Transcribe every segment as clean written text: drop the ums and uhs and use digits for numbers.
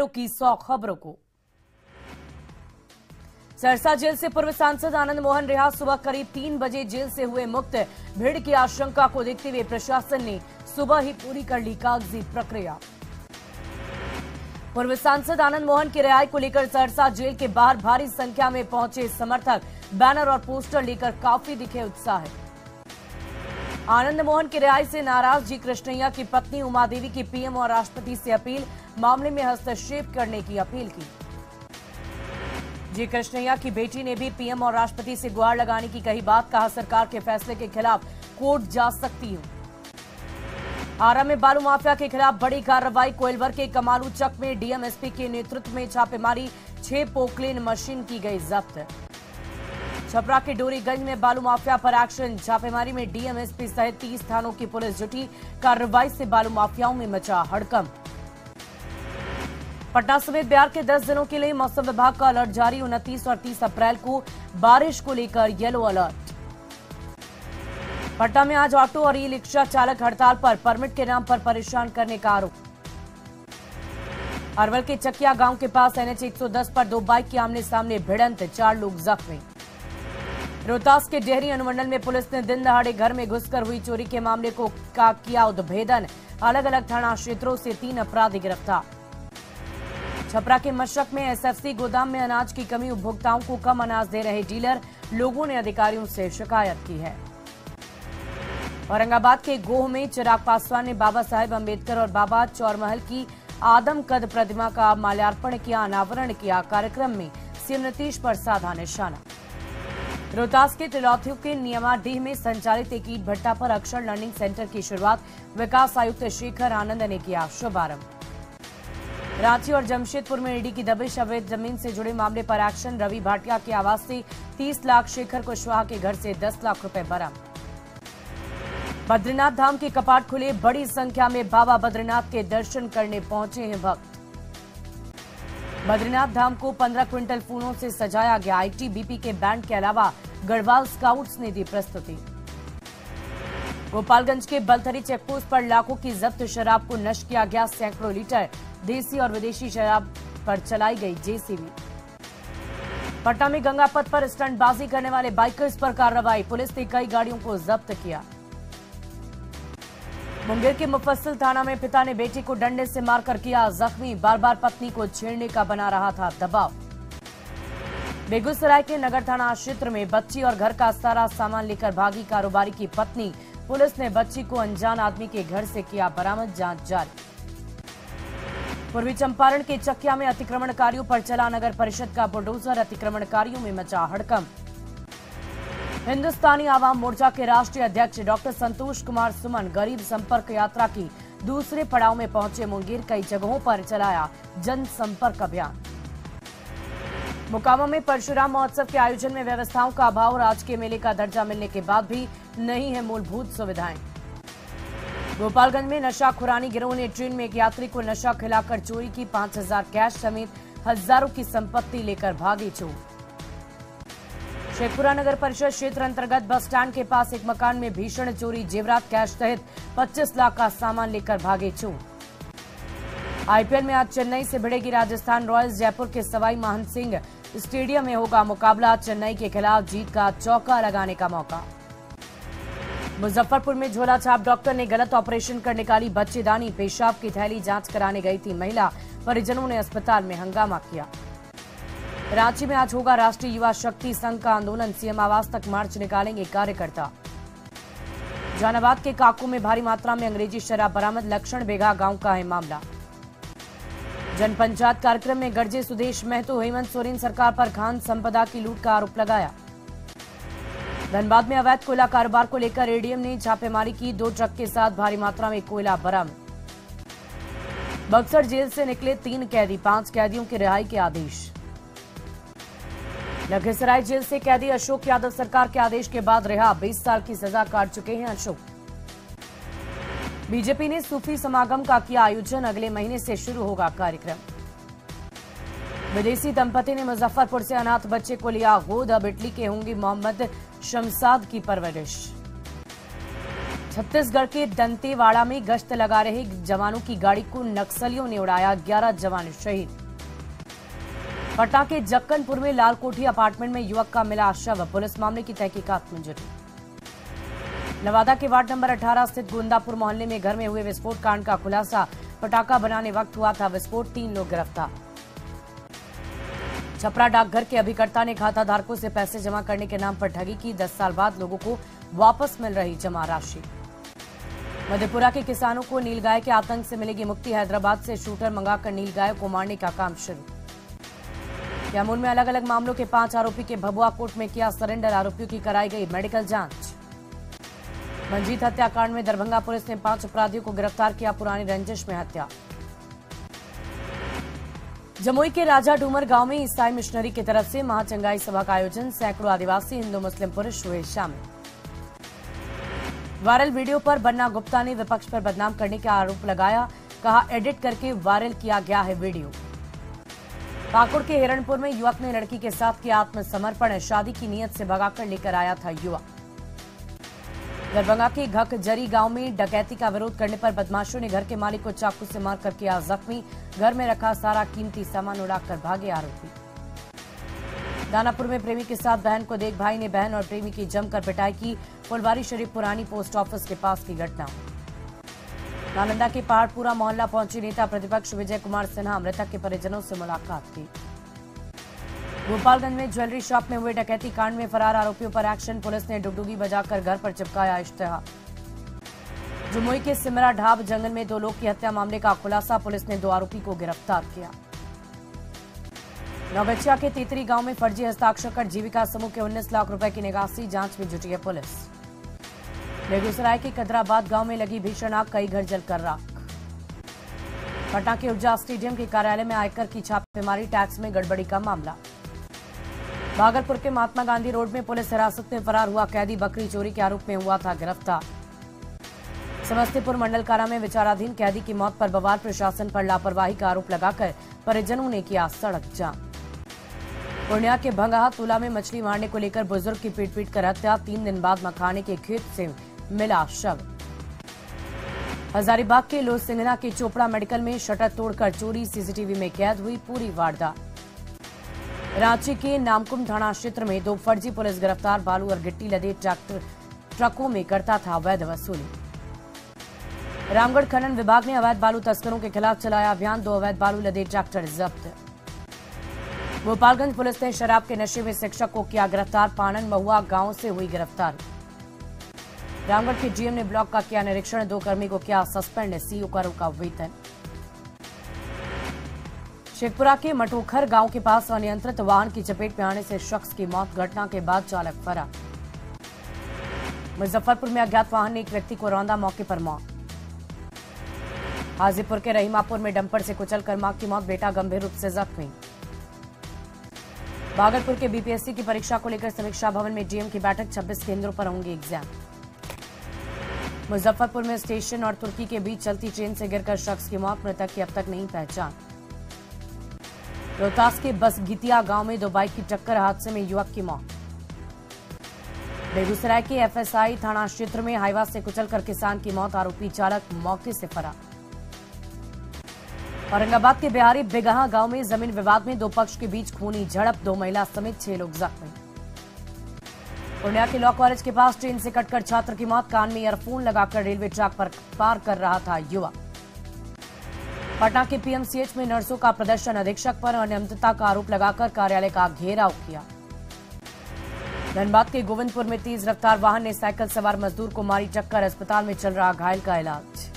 की 100 खबरों को। सरसा जेल से पूर्व सांसद आनंद मोहन रिहा, सुबह करीब 3 बजे जेल से हुए मुक्त। भीड़ की आशंका को देखते हुए प्रशासन ने सुबह ही पूरी कर ली कागजी प्रक्रिया। पूर्व सांसद आनंद मोहन की रिहाई को लेकर सरसा जेल के बाहर भारी संख्या में पहुंचे समर्थक बैनर और पोस्टर लेकर काफी दिखे उत्साह। आनंद मोहन की रिहाई से नाराज जी कृष्णैया की पत्नी उमा देवी की पीएम और राष्ट्रपति से अपील, मामले में हस्तक्षेप करने की अपील की। जी कृष्णैया की बेटी ने भी पीएम और राष्ट्रपति से गुहार लगाने की कही बात, कहा सरकार के फैसले के खिलाफ कोर्ट जा सकती हूं। आरा में बालू माफिया के खिलाफ बड़ी कार्रवाई, कोइलवर के कमालू चक में डीएमएसपी के नेतृत्व में छापेमारी, 6 पोकलेन मशीन की गई जब्त। छपरा के डोरीगंज में बालू माफिया पर एक्शन, छापेमारी में डीएमएसपी सहित 30 थानों की पुलिस जुटी, कार्रवाई से बालू माफियाओं में मचा हड़कंप। पटना समेत बिहार के 10 जिलों के लिए मौसम विभाग का अलर्ट जारी, 29 और 30 अप्रैल को बारिश को लेकर येलो अलर्ट। पटना में आज ऑटो और ई रिक्शा चालक हड़ताल पर, परमिट के नाम पर परेशान करने का आरोप। अरवल के चकिया गांव के पास एनएच 110 पर 2 बाइक की आमने सामने भिड़ंत, 4 लोग जख्मी। रोहतास के डेहरी अनुमंडल में पुलिस ने दिन दहाड़े घर में घुसकर हुई चोरी के मामले को किया उद्भेदन, अलग अलग थाना क्षेत्रों से 3 अपराधी गिरफ्तार। छपरा के मशरक में एसएफसी गोदाम में अनाज की कमी, उपभोक्ताओं को कम अनाज दे रहे डीलर, लोगों ने अधिकारियों से शिकायत की है। औरंगाबाद के गोह में चिराग पासवान ने बाबा साहेब अंबेडकर और बाबा चौरमहल की आदमकद प्रतिमा का माल्यार्पण किया, अनावरण किया। कार्यक्रम में सीएम नीतीश पर साधा निशाना। रोहतास के तिलौथियों के नियमाडीह में संचालित एक ईंट भट्टा पर अक्षर लर्निंग सेंटर की शुरुआत, विकास आयुक्त शेखर आनंद ने किया शुभारंभ। रांची और जमशेदपुर में ईडी की दबिश, अवैध जमीन से जुड़े मामले पर एक्शन, रवि भाटिया के आवास से 30 लाख, शेखर कुशवाहा के घर से 10 लाख रुपए बरामद। बद्रीनाथ धाम के कपाट खुले, बड़ी संख्या में बाबा बद्रीनाथ के दर्शन करने पहुंचे हैं भक्त। बद्रीनाथ धाम को 15 क्विंटल फूलों से सजाया गया, आईटीबीपी के बैंड के अलावा गढ़वाल स्काउट्स ने दी प्रस्तुति। गोपालगंज के बलथरी चेकपोस्ट पर लाखों की जब्त शराब को नष्ट किया गया, सैकड़ों लीटर देसी और विदेशी शराब पर चलाई गई जेसीबी। पटना में गंगा पथ पर स्टंटबाजी करने वाले बाइकर्स पर कार्रवाई, पुलिस ने कई गाड़ियों को जब्त किया। मुंगेर के मुफस्सिल थाना में पिता ने बेटी को डंडे से मारकर किया जख्मी, बार बार पत्नी को छेड़ने का बना रहा था दबाव। बेगूसराय के नगर थाना क्षेत्र में बच्ची और घर का सारा सामान लेकर भागी कारोबारी की पत्नी, पुलिस ने बच्ची को अनजान आदमी के घर से किया बरामद, जांच जारी। पूर्वी चंपारण के चकिया में अतिक्रमणकारियों पर चला नगर परिषद का बुलडोजर, अतिक्रमणकारियों में मचा हड़कंप। हिंदुस्तानी आवाम मोर्चा के राष्ट्रीय अध्यक्ष डॉक्टर संतोष कुमार सुमन गरीब संपर्क यात्रा की दूसरे पड़ाव में पहुंचे मुंगेर, कई जगहों पर चलाया जनसंपर्क अभियान। मोकामा में परशुराम महोत्सव के आयोजन में व्यवस्थाओं का अभाव, राजकीय मेले का दर्जा मिलने के बाद भी नहीं है मूलभूत सुविधाएं। गोपालगंज में नशाखुरानी गिरोह ने ट्रेन में एक यात्री को नशा खिलाकर चोरी की, 5000 कैश समेत हजारों की संपत्ति लेकर भागे चोर। शेखपुरा नगर परिषद क्षेत्र अंतर्गत बस स्टैंड के पास एक मकान में भीषण चोरी, जेवरात कैश सहित 25 लाख का सामान लेकर भागे चोर। आईपीएल में आज चेन्नई से भिड़ेगी राजस्थान रॉयल्स, जयपुर के सवाई मान सिंह स्टेडियम में होगा मुकाबला, चेन्नई के खिलाफ जीत का चौका लगाने का मौका। मुजफ्फरपुर में झोला छाप डॉक्टर ने गलत ऑपरेशन कर निकाली बच्चेदानी, पेशाब की थैली जांच कराने गई थी महिला, परिजनों ने अस्पताल में हंगामा किया। रांची में आज होगा राष्ट्रीय युवा शक्ति संघ का आंदोलन, सीएम आवास तक मार्च निकालेंगे कार्यकर्ता। जहानाबाद के काकू में भारी मात्रा में अंग्रेजी शराब बरामद, लक्षण बेघा गांव का है मामला। जनपंचायत कार्यक्रम में गरजे सुदेश महतो, हेमंत सोरेन सरकार पर खान संपदा की लूट का आरोप लगाया। धनबाद में अवैध कोयला कारोबार को लेकर एडीएम ने छापेमारी की, 2 ट्रक के साथ भारी मात्रा में कोयला बरामद। बक्सर जेल से निकले 3 कैदी, 5 कैदियों की रिहाई के आदेश। लखीसराय जेल से कैदी अशोक यादव सरकार के आदेश के बाद रिहा, 20 साल की सजा काट चुके हैं अशोक। बीजेपी ने सूफी समागम का किया आयोजन, अगले महीने से शुरू होगा कार्यक्रम। विदेशी दंपति ने मुजफ्फरपुर से अनाथ बच्चे को लिया गोद, अब इटली के होंगी मोहम्मद शमसाद की परवरिश। छत्तीसगढ़ के दंतेवाड़ा में गश्त लगा रहे जवानों की गाड़ी को नक्सलियों ने उड़ाया, 11 जवान शहीद। पटना के जक्कनपुर में लालकोठी अपार्टमेंट में युवक का मिला शव, पुलिस मामले की तहकीकात में जुटी। नवादा के वार्ड नंबर 18 स्थित गोंदापुर मोहल्ले में घर में हुए विस्फोट कांड का खुलासा, पटाखा बनाने वक्त हुआ था विस्फोट, 3 लोग गिरफ्तार। छपरा डाकघर के अभिकर्ता ने खाता धारकों से पैसे जमा करने के नाम पर ठगी की, 10 साल बाद लोगों को वापस मिल रही जमा राशि। मधेपुरा के किसानों को नीलगाय के आतंक से मिलेगी मुक्ति, हैदराबाद से शूटर मंगाकर नीलगाय को मारने का काम शुरू। कैमूर में अलग अलग मामलों के 5 आरोपी के भभुआ कोर्ट में किया सरेंडर, आरोपियों की कराई गई मेडिकल जांच। मंजीत हत्याकांड में दरभंगा पुलिस ने 5 अपराधियों को गिरफ्तार किया, पुरानी रंजिश में हत्या। जमुई के राजा डूमर गांव में ईसाई मिशनरी की तरफ से महाचंगाई सभा का आयोजन, सैकड़ों आदिवासी हिंदू मुस्लिम पुरुष हुए शामिल। वायरल वीडियो पर बन्ना गुप्ता ने विपक्ष पर बदनाम करने का आरोप लगाया, कहा एडिट करके वायरल किया गया है वीडियो। पाकुड़ के हिरणपुर में युवक ने लड़की के साथ किया आत्मसमर्पण, शादी की नीयत से भगाकर लेकर आया था युवक। दरभंगा के घकजरी गांव में डकैती का विरोध करने पर बदमाशों ने घर के मालिक को चाकू से मारकर किया जख्मी, घर में रखा सारा कीमती सामान उड़ाकर भागे आरोपी। दानापुर में प्रेमी के साथ बहन को देख भाई ने बहन और प्रेमी की जमकर पिटाई की, फुलवारी शरीफ पुरानी पोस्ट ऑफिस के पास की घटना। नालंदा के पहाड़पुरा मोहल्ला पहुंचे नेता प्रतिपक्ष विजय कुमार सिन्हा, मृतक के परिजनों से मुलाकात की। गोपालगंज में ज्वेलरी शॉप में हुए डकैती कांड में फरार आरोपियों पर एक्शन, पुलिस ने डुगडुगी बजाकर घर पर चिपकाया इश्तेहार। जमुई के सिमरा ढाब जंगल में 2 लोग की हत्या मामले का खुलासा, पुलिस ने 2 आरोपी को गिरफ्तार किया। नौगछिया के तेतरी गांव में फर्जी हस्ताक्षर कर जीविका समूह के 19 लाख रुपए की निकासी, जांच में जुटी है पुलिस। बेगूसराय के कदराबाद गांव में लगी भीषण आग, कई घर जलकर राख। पटना के ऊर्जा स्टेडियम के कार्यालय में आयकर की छापेमारी, टैक्स में गड़बड़ी का मामला। भागलपुर के महात्मा गांधी रोड में पुलिस हिरासत में फरार हुआ कैदी बकरी चोरी के आरोप में हुआ था गिरफ्तार। समस्तीपुर मंडल कारा में विचाराधीन कैदी की मौत पर बवाल, प्रशासन पर लापरवाही का आरोप लगाकर परिजनों ने किया सड़क जाम। पूर्णिया के भंगाहा तुला में मछली मारने को लेकर बुजुर्ग की पीट कर हत्या, 3 दिन बाद मखाने के खेत से मिला शव। हजारीबाग के लोसिंगना के चोपड़ा मेडिकल में शटर तोड़कर चोरी, सीसीटीवी में कैद हुई पूरी वारदात। रांची के नामकुम थाना क्षेत्र में 2 फर्जी पुलिस गिरफ्तार, बालू और गिट्टी लदे ट्रकों में करता था अवैध वसूली। रामगढ़ खनन विभाग ने अवैध बालू तस्करों के खिलाफ चलाया अभियान, 2 अवैध बालू लदे ट्रैक्टर जब्त। गोपालगंज पुलिस ने शराब के नशे में शिक्षक को किया गिरफ्तार, पानन महुआ गांव से हुई गिरफ्तार। रामगढ़ के डीएम ने ब्लॉक का किया निरीक्षण, 2 कर्मी को किया सस्पेंड, सीओ का रोका वेतन। शेखपुरा के मटोखर गांव के पास अनियंत्रित वाहन की चपेट में आने से शख्स की मौत, घटना के बाद चालक फरार। मुजफ्फरपुर में अज्ञात वाहन ने एक व्यक्ति को रौंदा, मौके पर मौत। हाजीपुर के रहीमापुर में डंपर से कुचलकर मां की मौत, बेटा गंभीर रूप से जख्मी। भागलपुर के बीपीएससी की परीक्षा को लेकर समीक्षा भवन में डीएम की बैठक, 26 केंद्रों पर होंगे एग्जाम। मुजफ्फरपुर में स्टेशन और तुर्की के बीच चलती ट्रेन से गिरकर शख्स की मौत, मृतक की अब तक नहीं पहचान। रोहतास के बसगितिया गांव में 2 बाइक की टक्कर, हादसे में युवक की मौत। बेगूसराय के एफएसआई थाना क्षेत्र में हाईवा से कुचलकर किसान की मौत, आरोपी चालक मौके से फरार। औरंगाबाद के बिहारी बिगहा गांव में जमीन विवाद में 2 पक्ष के बीच खूनी झड़प, 2 महिला समेत 6 लोग जख्मी। पूर्णिया के लॉ कॉलेज के पास ट्रेन से कटकर छात्र की मौत, कान में ईयरफोन लगाकर रेलवे ट्रैक पर पार कर रहा था युवक। पटना के पीएमसीएच में नर्सों का प्रदर्शन, अधीक्षक पर अनियमितता का आरोप लगाकर कार्यालय का घेराव किया। धनबाद के गोविंदपुर में तेज रफ्तार वाहन ने साइकिल सवार मजदूर को मारी टक्कर, अस्पताल में चल रहा घायल का इलाज।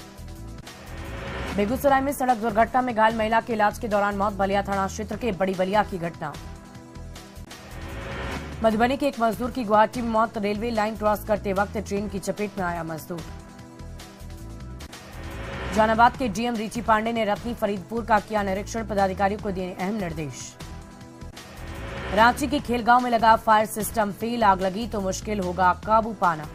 बेगूसराय में सड़क दुर्घटना में घायल महिला के इलाज के दौरान मौत, बलिया थाना क्षेत्र के बड़ी बलिया की घटना। मधुबनी के एक मजदूर की गुवाहाटी में मौत, रेलवे लाइन क्रॉस करते वक्त ट्रेन की चपेट में आया मजदूर। जहानाबाद के डीएम रिची पांडे ने रत्नी फरीदपुर का किया निरीक्षण, पदाधिकारियों को दिए अहम निर्देश। रांची के खेलगांव में लगा फायर सिस्टम फेल, आग लगी तो मुश्किल होगा काबू पाना।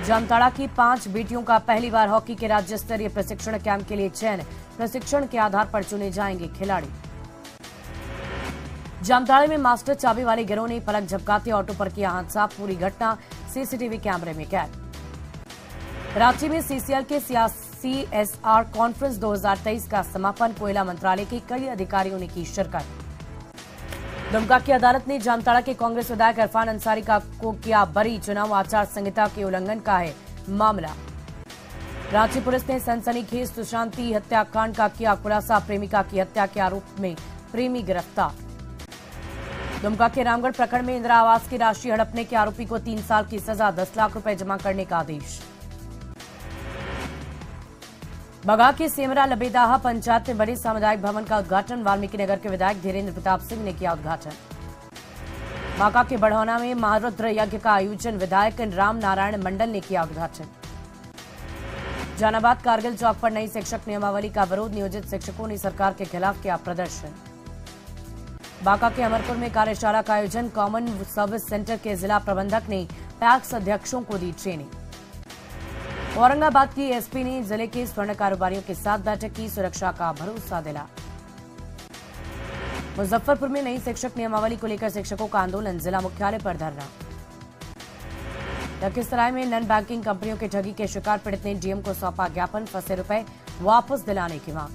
जामताड़ा की 5 बेटियों का पहली बार हॉकी के राज्य स्तरीय प्रशिक्षण कैंप के लिए चयन, प्रशिक्षण के आधार पर चुने जाएंगे खिलाड़ी। जामताड़ा में मास्टर चाबी वाले गिरोह ने पलक झपकाते ऑटो पर किया हादसा, पूरी घटना सीसीटीवी कैमरे में कैद। रांची में सीसीएल के CSR कॉन्फ्रेंस 2023 का समापन। कोयला मंत्रालय के कई अधिकारियों ने की शिरकत। दुमका की अदालत ने जामताड़ा के कांग्रेस विधायक इरफान अंसारी को किया बरी। चुनाव आचार संहिता के उल्लंघन का है मामला। रांची पुलिस ने सनसनीखेज सुशांति हत्याकांड का किया खुलासा। प्रेमिका की हत्या के आरोप में प्रेमी गिरफ्तार। दुमका के रामगढ़ प्रखंड में इंदिरा आवास की राशि हड़पने के आरोपी को 3 साल की सजा, 10 लाख रुपए जमा करने का आदेश। बगा के सेमरा लबेदाहा पंचायत में बने सामुदायिक भवन का उद्घाटन। वाल्मीकि नगर के विधायक धीरेन्द्र प्रताप सिंह ने किया उद्घाटन। बांका के बढ़ौना में महारुद्र यज्ञ का आयोजन। विधायक राम नारायण मंडल ने किया उद्घाटन। जहानाबाद कारगिल चौक पर नई शिक्षक नियमावली का विरोध। नियोजित शिक्षकों ने सरकार के खिलाफ किया प्रदर्शन। बांका के अमरपुर में कार्यशाला का आयोजन। कॉमन सर्विस सेंटर के जिला प्रबंधक ने पैक्स अध्यक्षों को दी ट्रेनिंग। औरंगाबाद की एसपी ने जिले के स्वर्ण कारोबारियों के साथ बैठक की, सुरक्षा का भरोसा दिला। मुजफ्फरपुर में नई शिक्षक नियमावली को लेकर शिक्षकों का आंदोलन। जिला मुख्यालय पर धरना। लखीसराय में नॉन बैंकिंग कंपनियों के ठगी के शिकार पीड़ित ने डीएम को सौंपा ज्ञापन। फंसे रुपए वापस दिलाने की मांग।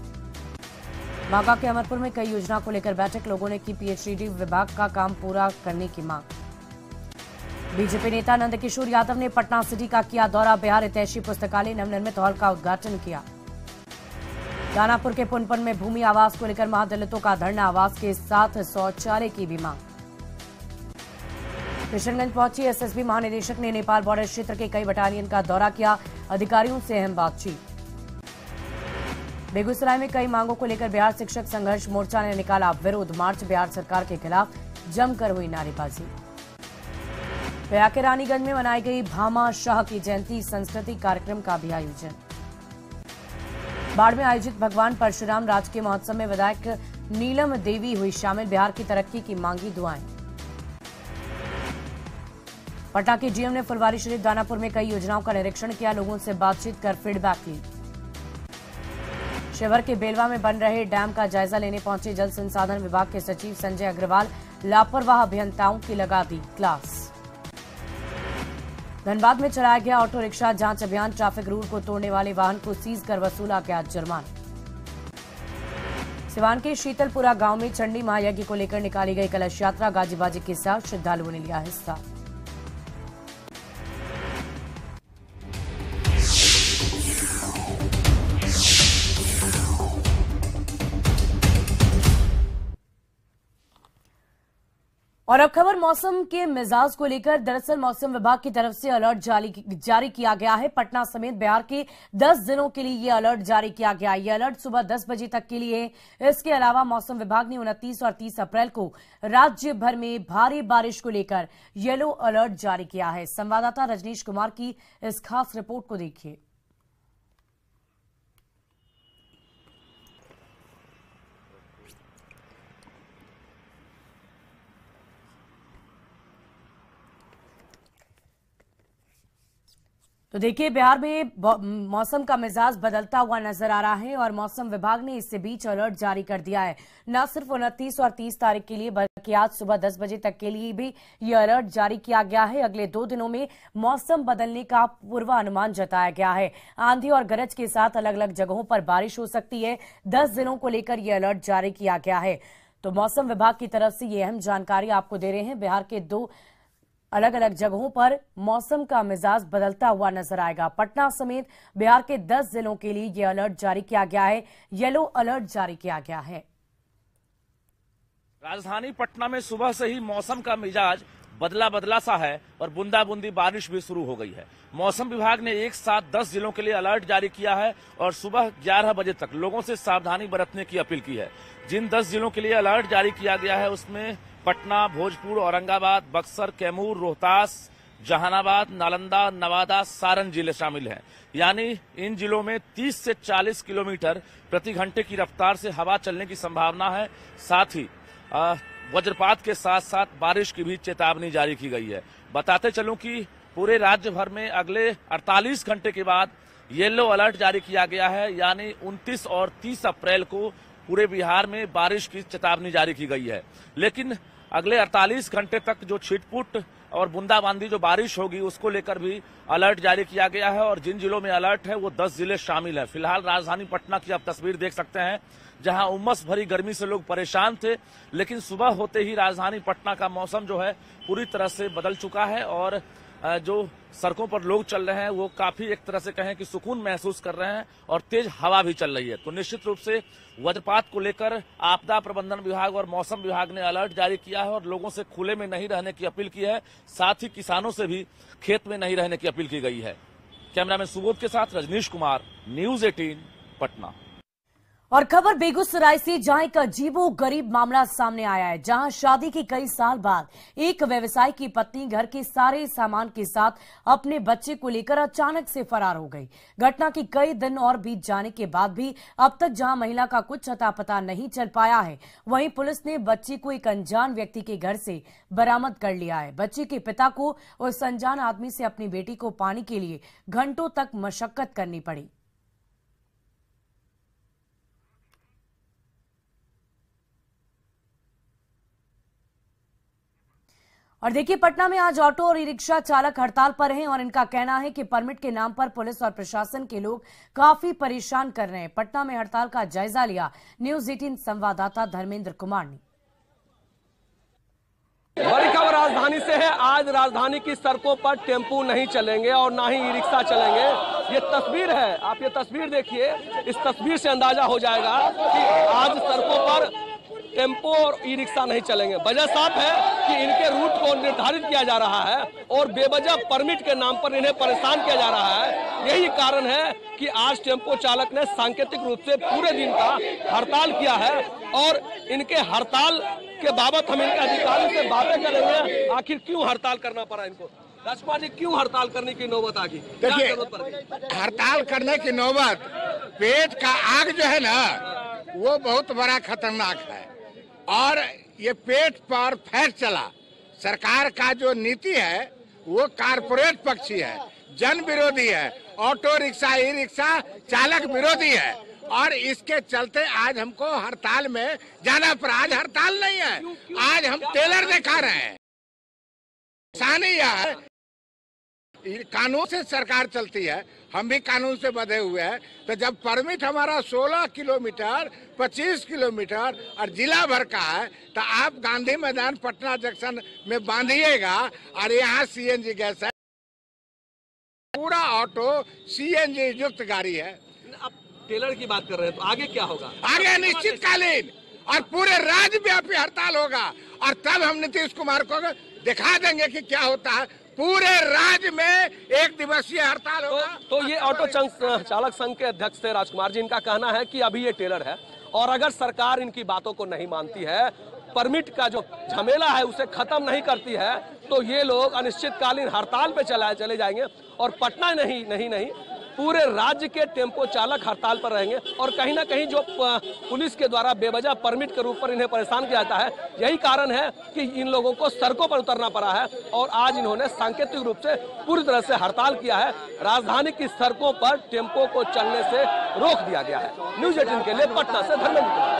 बांका के अमरपुर में कई योजना को लेकर बैठक। लोगों ने की पीएचईडी विभाग का काम पूरा करने की मांग। बीजेपी नेता नंदकिशोर यादव ने पटना सिटी का किया दौरा। बिहार हितैषी पुस्तकालय नवनिर्मित हॉल का उद्घाटन किया। दानापुर के पुनपुन में भूमि आवास को लेकर महादलितों का धरना। आवास के साथ शौचालय की भी मांग। किशनगंज पहुंची एसएसबी महानिदेशक ने नेपाल बॉर्डर क्षेत्र के कई बटालियन का दौरा किया। अधिकारियों से अहम बातचीत। बेगूसराय में कई मांगों को लेकर बिहार शिक्षक संघर्ष मोर्चा ने निकाला विरोध मार्च। बिहार सरकार के खिलाफ जमकर हुई नारेबाजी। गया के रानीगंज में मनाई गई भामा शाह की जयंती। सांस्कृतिक कार्यक्रम का भी आयोजन। बाढ़ में आयोजित भगवान परशुराम राजकीय महोत्सव में विधायक नीलम देवी हुई शामिल। बिहार की तरक्की की मांगी दुआएं। पटना के डीएम ने फुलवारी शरीफ दानापुर में कई योजनाओं का निरीक्षण किया। लोगों से बातचीत कर फीडबैक ली। शिवहर के बेलवा में बन रहे डैम का जायजा लेने पहुंचे जल संसाधन विभाग के सचिव संजय अग्रवाल। लापरवाह अभियंताओं की लगा दी क्लास। धनबाद में चलाया गया ऑटो रिक्शा जांच अभियान। ट्रैफिक रूल को तोड़ने वाले वाहन को सीज कर वसूला गया जुर्माना। सिवान के शीतलपुरा गांव में चंडी महायज्ञ को लेकर निकाली गई कलश यात्रा। गाजी बाजी के साथ श्रद्धालुओं ने लिया हिस्सा। और अब खबर मौसम के मिजाज को लेकर। दरअसल मौसम विभाग की तरफ से अलर्ट जारी किया गया है। पटना समेत बिहार के 10 जिलों के लिए यह अलर्ट जारी किया गया है। यह अलर्ट सुबह 10 बजे तक के लिए है। इसके अलावा मौसम विभाग ने 29 और 30 अप्रैल को राज्य भर में भारी बारिश को लेकर येलो अलर्ट जारी किया है। संवाददाता रजनीश कुमार की इस खास रिपोर्ट को देखिए। तो देखिए, बिहार में मौसम का मिजाज बदलता हुआ नजर आ रहा है और मौसम विभाग ने इससे बीच अलर्ट जारी कर दिया है। न सिर्फ 29 और 30 तारीख के लिए बल्कि आज सुबह 10 बजे तक के लिए भी ये अलर्ट जारी किया गया है। अगले 2 दिनों में मौसम बदलने का पूर्वानुमान जताया गया है। आंधी और गरज के साथ अलग अलग जगहों पर बारिश हो सकती है। 10 जिलों को लेकर यह अलर्ट जारी किया गया है। तो मौसम विभाग की तरफ से ये अहम जानकारी आपको दे रहे हैं। बिहार के 2 अलग अलग जगहों पर मौसम का मिजाज बदलता हुआ नजर आएगा। पटना समेत बिहार के 10 जिलों के लिए यह अलर्ट जारी किया गया है। येलो अलर्ट जारी किया गया है। राजधानी पटना में सुबह से ही मौसम का मिजाज बदला सा है और बूंदा बूंदी बारिश भी शुरू हो गई है। मौसम विभाग ने एक साथ 10 जिलों के लिए अलर्ट जारी किया है और सुबह 11 बजे तक लोगों से सावधानी बरतने की अपील की है। जिन 10 जिलों के लिए अलर्ट जारी किया गया है उसमें पटना, भोजपुर, औरंगाबाद, बक्सर, कैमूर, रोहतास, जहानाबाद, नालंदा, नवादा, सारण जिले शामिल हैं। यानी इन जिलों में 30 से 40 किलोमीटर प्रति घंटे की रफ्तार से हवा चलने की संभावना है। साथ ही वज्रपात के साथ साथ बारिश की भी चेतावनी जारी की गई है। बताते चलूं कि पूरे राज्य भर में अगले 48 घंटे के बाद येलो अलर्ट जारी किया गया है। यानी 29 और 30 अप्रैल को पूरे बिहार में बारिश की चेतावनी जारी की गई है। लेकिन अगले 48 घंटे तक जो छिटपुट और बूंदाबांदी जो बारिश होगी उसको लेकर भी अलर्ट जारी किया गया है। और जिन जिलों में अलर्ट है वो 10 जिले शामिल है। फिलहाल राजधानी पटना की आप तस्वीर देख सकते हैं, जहां उमस भरी गर्मी से लोग परेशान थे, लेकिन सुबह होते ही राजधानी पटना का मौसम जो है पूरी तरह से बदल चुका है और जो सड़कों पर लोग चल रहे हैं वो काफी एक तरह से कहें कि सुकून महसूस कर रहे हैं और तेज हवा भी चल रही है। तो निश्चित रूप से वज्रपात को लेकर आपदा प्रबंधन विभाग और मौसम विभाग ने अलर्ट जारी किया है और लोगों से खुले में नहीं रहने की अपील की है। साथ ही किसानों से भी खेत में नहीं रहने की अपील की गई है। कैमरामैन सुबोध के साथ रजनीश कुमार, न्यूज 18 पटना। और खबर बेगूसराय से, जहां एक अजीबोगरीब मामला सामने आया है, जहां शादी के कई साल बाद एक व्यवसायी की पत्नी घर के सारे सामान के साथ अपने बच्चे को लेकर अचानक से फरार हो गई। घटना के कई दिन और बीत जाने के बाद भी अब तक जहां महिला का कुछ अता पता नहीं चल पाया है, वहीं पुलिस ने बच्ची को एक अनजान व्यक्ति के घर से बरामद कर लिया है। बच्ची के पिता को उस अनजान आदमी से अपनी बेटी को पाने के लिए घंटों तक मशक्कत करनी पड़ी। और देखिए, पटना में आज ऑटो और ई रिक्शा चालक हड़ताल पर हैं और इनका कहना है कि परमिट के नाम पर पुलिस और प्रशासन के लोग काफी परेशान कर रहे हैं। पटना में हड़ताल का जायजा लिया न्यूज 18 संवाददाता धर्मेंद्र कुमार ने। बड़ी खबर राजधानी से है। आज राजधानी की सड़कों पर टेम्पो नहीं चलेंगे और ना ही ई रिक्शा चलेंगे। ये तस्वीर है, आप ये तस्वीर देखिए। इस तस्वीर से अंदाजा हो जाएगा कि आज सड़कों पर टेम्पो और ई रिक्शा नहीं चलेंगे। वजह साफ है कि इनके रूट को निर्धारित किया जा रहा है और बेवजह परमिट के नाम पर इन्हें परेशान किया जा रहा है। यही कारण है कि आज टेम्पो चालक ने सांकेतिक रूप से पूरे दिन का हड़ताल किया है और इनके हड़ताल के बाबत हम इनके अधिकारियों से बातें करेंगे। आखिर क्यों हड़ताल करना पड़ा इनको? राजकुमार जी, क्यों हड़ताल करने की नौबत आ गई? देखिए, हड़ताल करने की नौबत, पेट का आग जो है ना वो बहुत बड़ा खतरनाक है और ये पेट पर फैट चला। सरकार का जो नीति है वो कारपोरेट पक्षी है, जन विरोधी है, ऑटो रिक्शा ई रिक्शा चालक विरोधी है और इसके चलते आज हमको हड़ताल में जाना पड़ा। आज हड़ताल नहीं है, आज हम टेलर दिखा रहे हैं। किसानी यह है, कानून से सरकार चलती है, हम भी कानून से बंधे हुए हैं। तो जब परमिट हमारा 16 किलोमीटर 25 किलोमीटर और जिला भर का है तो आप गांधी मैदान पटना जंक्शन में बांधिएगा और यहाँ सीएनजी गैस है, पूरा ऑटो सीएनजी युक्त गाड़ी है। अब टेलर की बात कर रहे हैं तो आगे क्या होगा? आगे निश्चितकालीन और पूरे राज्यव्यापी हड़ताल होगा और तब हम नीतीश कुमार को दिखा देंगे कि क्या होता है। पूरे राज्य में एक दिवसीय हड़ताल होगा। तो ये ऑटो चालक संघ के अध्यक्ष थे राजकुमार जी। इनका कहना है कि अभी ये टेलर है और अगर सरकार इनकी बातों को नहीं मानती है, परमिट का जो झमेला है उसे खत्म नहीं करती है, तो ये लोग अनिश्चितकालीन हड़ताल पे चले जाएंगे और पटना नहीं पूरे राज्य के टेम्पो चालक हड़ताल पर रहेंगे। और कहीं ना कहीं जो पुलिस के द्वारा बेवजह परमिट के रूप पर इन्हें परेशान किया जाता है, यही कारण है कि इन लोगों को सड़कों पर उतरना पड़ा है और आज इन्होंने सांकेतिक रूप से पूरी तरह से हड़ताल किया है। राजधानी की सड़कों पर टेम्पो को चलने से रोक दिया गया है। न्यूज 18 के लिए पटना से धर्मेंद्र।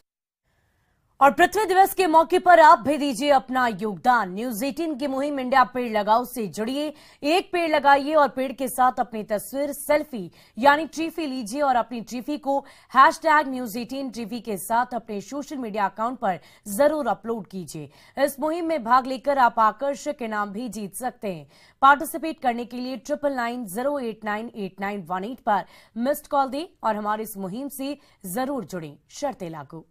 और पृथ्वी दिवस के मौके पर आप भी दीजिए अपना योगदान। न्यूज 18 की मुहिम इंडिया पेड़ लगाओ से जुड़िए। एक पेड़ लगाइए और पेड़ के साथ अपनी तस्वीर सेल्फी यानी ट्रीफी लीजिए और अपनी ट्रीफी को #News18 ट्रीफी के साथ अपने सोशल मीडिया अकाउंट पर जरूर अपलोड कीजिए। इस मुहिम में भाग लेकर आप आकर्षक इनाम भी जीत सकते हैं। पार्टिसिपेट करने के लिए 9990898918 पर मिस्ड कॉल दें और हमारी इस मुहिम से जरूर जुड़ें। शर्तें लागू।